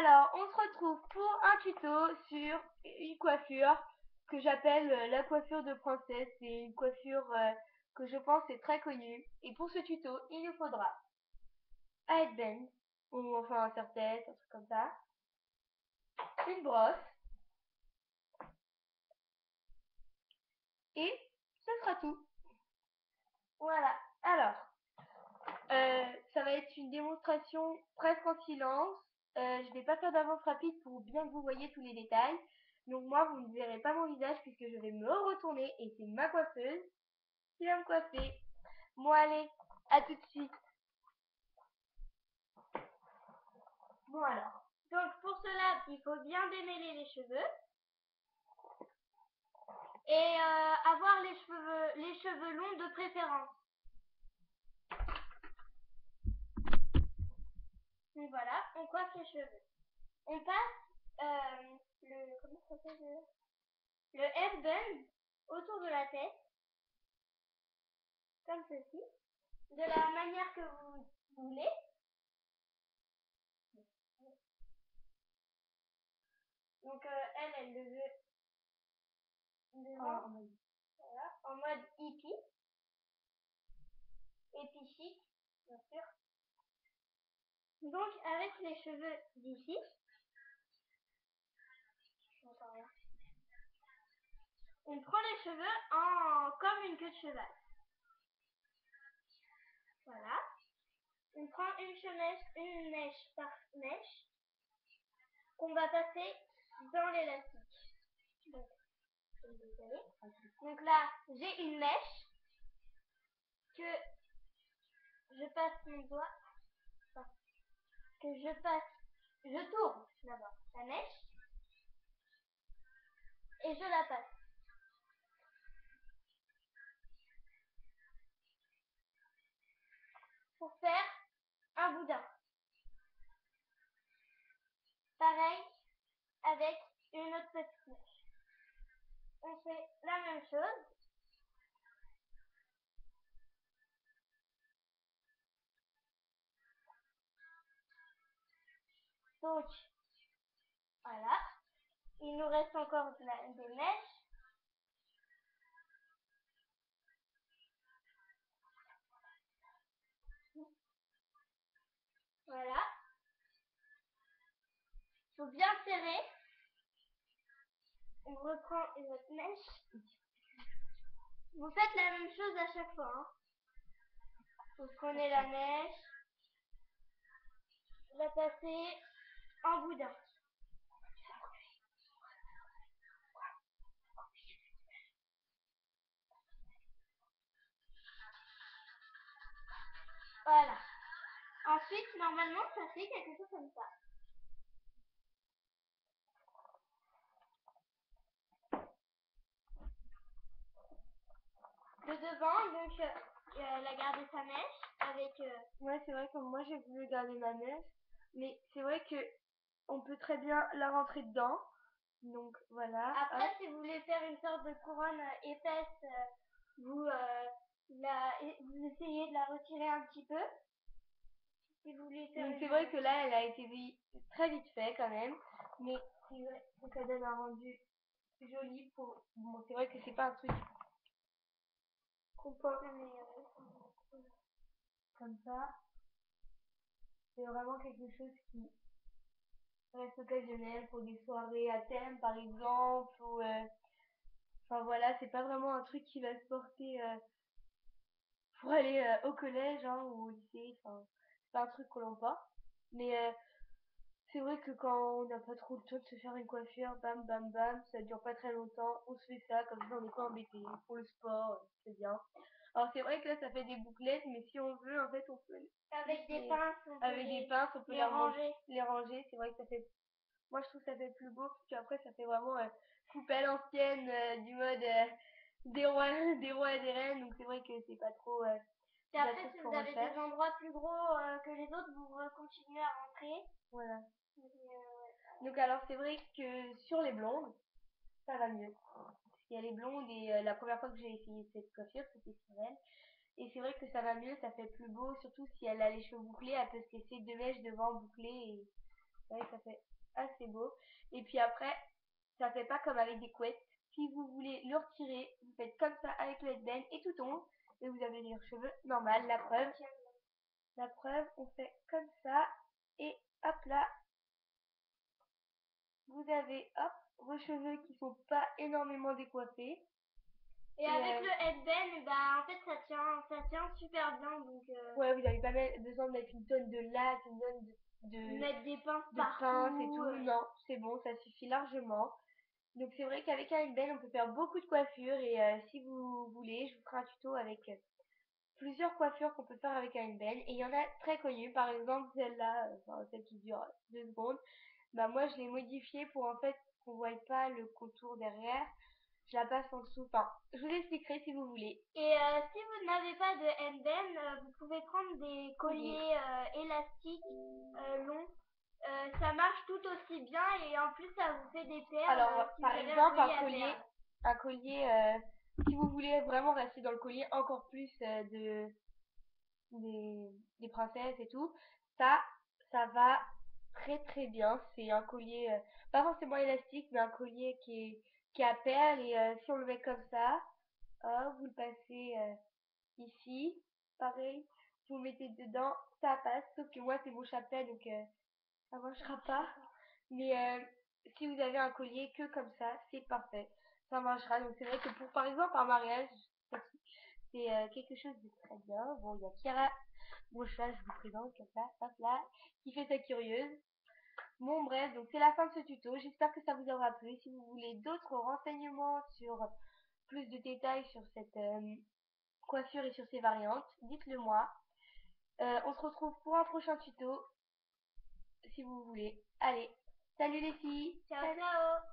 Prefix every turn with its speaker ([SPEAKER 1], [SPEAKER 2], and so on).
[SPEAKER 1] Alors, on se retrouve pour un tuto sur une coiffure que j'appelle la coiffure de princesse. C'est une coiffure que je pense est très connue. Et pour ce tuto, il nous faudra un headband, ou enfin un serre-tête, un truc comme ça, une brosse, et ce sera tout. Voilà. Alors, ça va être une démonstration presque en silence. Je vais pas faire d'avance rapide pour bien que vous voyez tous les détails. Donc moi, vous ne verrez pas mon visage puisque je vais me retourner et c'est ma coiffeuse qui va me coiffer. Bon allez, à tout de suite. Bon alors, donc pour cela, il faut bien démêler les cheveux et avoir les cheveux longs de préférence. Donc voilà, on coiffe les cheveux. On passe comment ça s'appelle, le headband autour de la tête, comme ceci, de la manière que vous voulez. Donc elle le veut devant, voilà, en mode hippie, chic, bien sûr. Donc avec les cheveux d'ici, on prend les cheveux comme une queue de cheval. Voilà. On prend une mèche par mèche, qu'on va passer dans l'élastique. Donc là, j'ai une mèche que je passe mon doigt, je tourne d'abord la mèche et je la passe. Pour faire un boudin. Pareil avec une autre petite mèche. On fait la même chose. Donc, voilà. Il nous reste encore des mèches. Voilà. Il faut bien serrer. On reprend une autre mèche. Vous faites la même chose à chaque fois. Hein. Vous prenez la mèche, la passez en boudin. Voilà. Ensuite, normalement, ça fait quelque chose comme ça. De devant, donc, elle a gardé sa mèche avec... Ouais, c'est vrai que moi, j'ai voulu garder ma mèche. Mais c'est vrai que on peut très bien la rentrer dedans. Donc, voilà. Après, si vous voulez faire une sorte de couronne épaisse, vous essayez de la retirer un petit peu. Si vous voulez faire. Donc c'est vrai que là, elle a été très vite fait quand même, mais c'est vrai que ça donne un rendu joli pour. Bon, c'est vrai que c'est pas un truc qu'on peut améliorer comme ça. C'est vraiment quelque chose qui reste occasionnel pour des soirées à thème, par exemple, ou enfin voilà, c'est pas vraiment un truc qui va se porter pour aller au collège hein, ou au lycée. Enfin, c'est pas un truc que l'on porte. Mais c'est vrai que quand on n'a pas trop le temps de se faire une coiffure, bam bam bam, ça dure pas très longtemps, on se fait ça, comme ça on n'est pas embêté. Pour le sport, c'est bien. Alors c'est vrai que là ça fait des bouclettes, mais si on veut, en fait on peut... Avec des pinces, on peut les ranger. C'est vrai que ça fait... Moi je trouve que ça fait plus beau, parce qu'après ça fait vraiment coupe à l'ancienne, du mode des rois et des reines, donc c'est vrai que c'est pas trop... Et après, si vous avez des endroits plus gros que les autres, vous continuez à rentrer. Voilà. Donc alors c'est vrai que sur les blondes, ça va mieux. Parce qu'il y a les blondes et la première fois que j'ai essayé cette coiffure, c'était sur elle. Et c'est vrai que ça va mieux, ça fait plus beau, surtout si elle a les cheveux bouclés, elle peut se laisser deux mèches devant bouclées et Vous voyez, ça fait assez beau. Et puis après, ça fait pas comme avec des couettes. Si vous voulez le retirer, vous faites comme ça avec le headband et tout tombe. Et vous avez les cheveux normal. La preuve, on fait comme ça. Et hop là, vous avez hop vos cheveux qui sont pas énormément décoiffés.
[SPEAKER 2] Et avec le headband, bah en fait ça tient super bien donc.
[SPEAKER 1] Ouais, vous n'avez pas besoin de mettre une tonne de latte, une tonne
[SPEAKER 2] Mettre des pinces
[SPEAKER 1] de
[SPEAKER 2] partout.
[SPEAKER 1] pince et tout. Non, c'est bon, ça suffit largement. Donc c'est vrai qu'avec un headband, on peut faire beaucoup de coiffures et si vous voulez, je vous ferai un tuto avec plusieurs coiffures qu'on peut faire avec un headband. Et il y en a très connues, par exemple celle-là, enfin celle qui dure 2 secondes. Bah moi je l'ai modifiée pour en fait qu'on voie pas le contour derrière. Je la passe en dessous. Enfin, je vous expliquerai si vous voulez.
[SPEAKER 2] Et si vous n'avez pas de headband, vous pouvez prendre des colliers élastiques longs. Ça marche tout aussi bien et en plus ça vous fait des perles.
[SPEAKER 1] Alors,
[SPEAKER 2] Si
[SPEAKER 1] par
[SPEAKER 2] vous avez
[SPEAKER 1] exemple,
[SPEAKER 2] un
[SPEAKER 1] si vous voulez vraiment rester dans le collier encore plus des princesses et tout, ça, ça va très très bien. C'est un collier, pas forcément élastique, mais un collier qui est à perles et si on le met comme ça, hop, vous le passez ici, pareil, vous le mettez dedans, ça passe, sauf que moi c'est mon chapelet donc ça marchera pas. Mais si vous avez un collier que comme ça, c'est parfait. Ça marchera. Donc c'est vrai que pour par exemple un mariage, c'est quelque chose de très bien. Bon, il y a Kira, mon chat, je vous présente comme ça, hop là, qui fait sa curieuse. Bon bref, donc c'est la fin de ce tuto. J'espère que ça vous aura plu. Si vous voulez d'autres renseignements sur plus de détails sur cette coiffure et sur ses variantes, dites-le moi. On se retrouve pour un prochain tuto si vous voulez. Allez, salut les filles.
[SPEAKER 2] Ciao ciao.